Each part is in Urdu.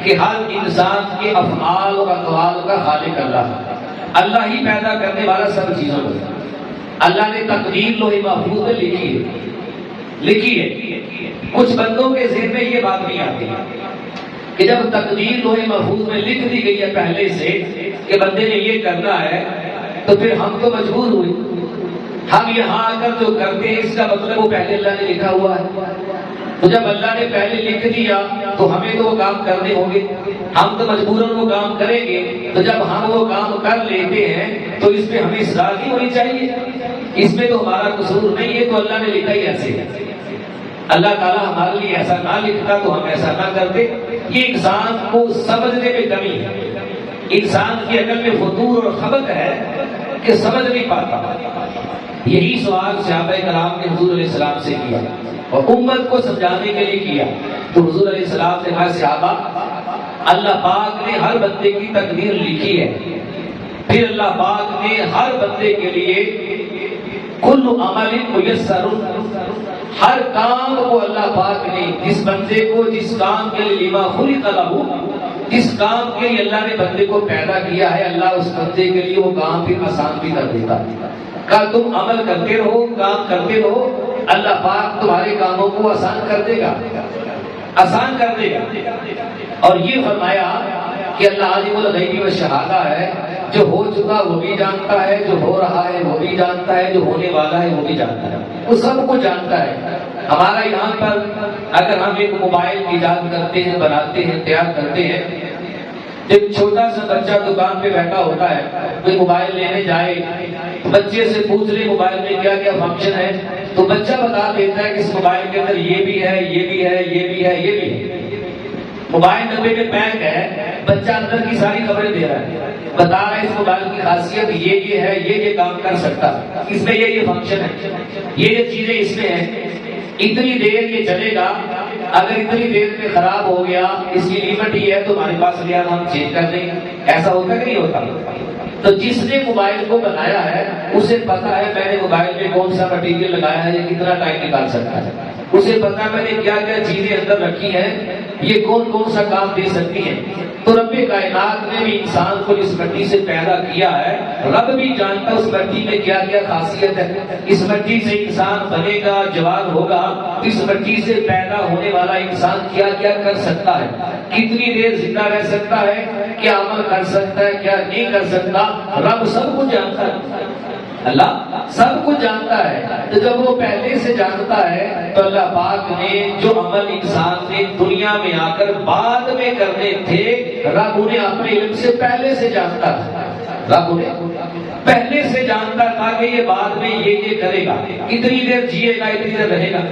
کہ ہر انسان کے افعال و اقوال کا خالق اللہ ہے۔ اللہ ہی پیدا کرنے والا سب چیزوں کو۔ اللہ نے تقدیر لوح محفوظ میں لکھی ہے۔ کچھ بندوں کے ذہن میں یہ بات نہیں آتی کہ جب تقدیر لوح محفوظ میں لکھ دی گئی ہے پہلے سے کہ بندے نے یہ کرنا ہے، تو پھر ہم تو مجبور ہوئے۔ ہم یہاں آ کر جو کرتے ہیں اس کا مطلب وہ پہلے اللہ نے لکھا ہوا ہے۔ تو جب اللہ نے پہلے لکھ دیا تو ہمیں تو وہ کام کرنے ہوں گے، ہم تو مجبوراً وہ کام کریں گے۔ تو جب ہم وہ کام کر لیتے ہیں تو اس میں ہمیں اصرار نہیں ہونی چاہیے، اس میں تو ہمارا قصور نہیں ہے، تو اللہ نے لکھا ہی ایسے ہے۔ اللہ تعالیٰ ہمارے لیے ایسا نہ لکھتا تو ہم ایسا نہ کرتے۔ یہ انسان کو سمجھنے میں کمی ہے، انسان کی عقل میں فتور اور خبط ہے کہ سمجھ نہیں پاتا۔ یہی سوال صحابہ کرام نے حضور علیہ السلام سے کیا اور امت کو سمجھانے کے لیے کیا۔ تو حضور علیہ السلام نے کہا صحابہ، اللہ پاک نے ہر بندے کی تقدیر لکھی ہے، پھر اللہ پاک نے ہر بندے کے لیے کل عمل میسر، ہر کام کو اللہ پاک نے جس بندے کو جس کام کے لیے لما خلق لہ، جس کام کے لیے اللہ نے بندے کو پیدا کیا ہے، اللہ اس بندے کے لیے وہ کام پھر آسان بھی کر دیتا ہے۔ کہ تم عمل کرتے رہو، کام کرتے رہو، اللہ پاک تمہارے کاموں کو آسان کر دے گا، آسان کر دے گا۔ اور یہ فرمایا کہ اللہ عالم الغیب والشہادہ ہے، جو ہو چکا وہ بھی جانتا ہے، جو ہو رہا ہے وہ بھی جانتا ہے، جو ہونے والا ہے وہ بھی جانتا ہے، وہ سب کو جانتا ہے۔ ہمارا یہاں پر اگر ہم ایک موبائل ایجاد کرتے ہیں، بناتے ہیں، تیار کرتے ہیں، ایک چھوٹا سا بچہ دکان پہ بیٹھا ہوتا ہے، کوئی موبائل لینے جائے، بچے سے پوچھ لے موبائل میں کیا کیا فنکشن ہے، تو بچہ بتا دیتا ہے کہ اس موبائل کے اندر یہ بھی ہے، یہ بھی ہے، یہ بھی ہے، یہ بھی ہے۔ موبائل ڈبے میں پیک ہے، بچہ اندر کی ساری خبریں دے رہا ہے، بتا رہا ہے اس موبائل کی خاصیت یہ ہے، یہ کام کر سکتا ہے، اس میں یہ فنکشن ہے، یہ چیزیں اس میں ہیں، اتنی دیر یہ چلے گا، اگر اتنی دیر میں خراب ہو گیا، اس کی لیمٹ ہی ہے تو ہمارے پاس لیا ہم چینج کر دیں گے۔ ایسا ہوتا کہ نہیں ہوتا؟ تو جس نے موبائل کو بنایا ہے اسے پتا ہے میں نے موبائل میں کون سا مٹیریل لگایا ہے، یہ کتنا ٹائم نکال سکتا ہے، اسے پتا میں نے کیا کیا چیزیں اندر رکھی ہیں، یہ کون کون سا کام دے سکتی ہیں۔ تو رب کائنات نے بھی انسان کو اس مٹی سے پیدا کیا ہے، رب بھی جانتا اس مٹی میں کیا کیا خاصیت ہے، اس مٹی سے انسان بنے گا، جوان ہوگا، اس مٹی سے پیدا ہونے والا انسان کیا کیا کر سکتا ہے، کتنی دیر زندہ رہ سکتا ہے، کیا عمل کر سکتا ہے، کیا نہیں کر سکتا، رب سب کچھ جانتا ہے، اللہ سب کچھ جانتا ہے۔ تو جب وہ پہلے سے جانتا ہے تو اللہ پاک نے جو عمل انسان نے دنیا میں آ کر بعد میں کرنے تھے، رب انہیں اپنے علم سے پہلے سے جانتا تھا، رب انہیں پہلے سے جانتا تھا کہ یہ بعد میں یہ کرے گا، اتنی دیر جیے گا، اتنی دیر رہے گا،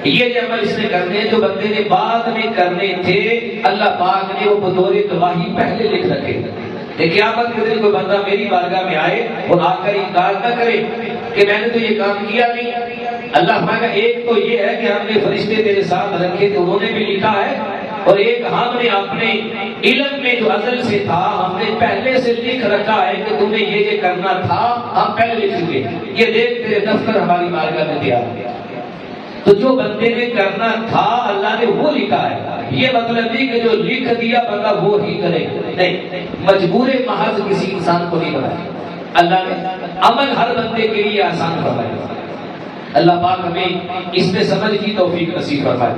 یہ عمل اس نے کرنے جو بندے نے بعد میں کرنے تھے، اللہ پاک نے وہ بطور گواہی پہلے لکھ رکھے۔ قیامت کے دن کوئی بندہ میری بارگاہ میں آئے اور آ کر انکار نہ کرے کہ میں نے تو یہ کام کیا نہیں۔ اللہ فرمائے ایک تو یہ ہے کہ ہم نے فرشتے تیرے ساتھ رکھے تھے، انہوں نے بھی لکھا ہے، اور ایک ہم نے اپنے علم میں جو ازل سے تھا ہم نے پہلے سے لکھ رکھا ہے کہ تمہیں یہ کرنا تھا، ہم پہلے لکھ چکے، یہ دیکھ تیرے دفتر ہماری بارگاہ میں تیار ہے۔ تو جو بندے نے کرنا تھا اللہ نے وہ لکھا ہے، یہ مطلب نہیں کہ جو لکھ دیا بندہ وہ ہی کرے، نہیں، مجبور محض کسی انسان کو نہیں بنایا، اللہ نے عمل ہر بندے کے لیے آسان فرمایا۔ اللہ پاک ہمیں اس میں سمجھ کی توفیق نصیب فرمائے۔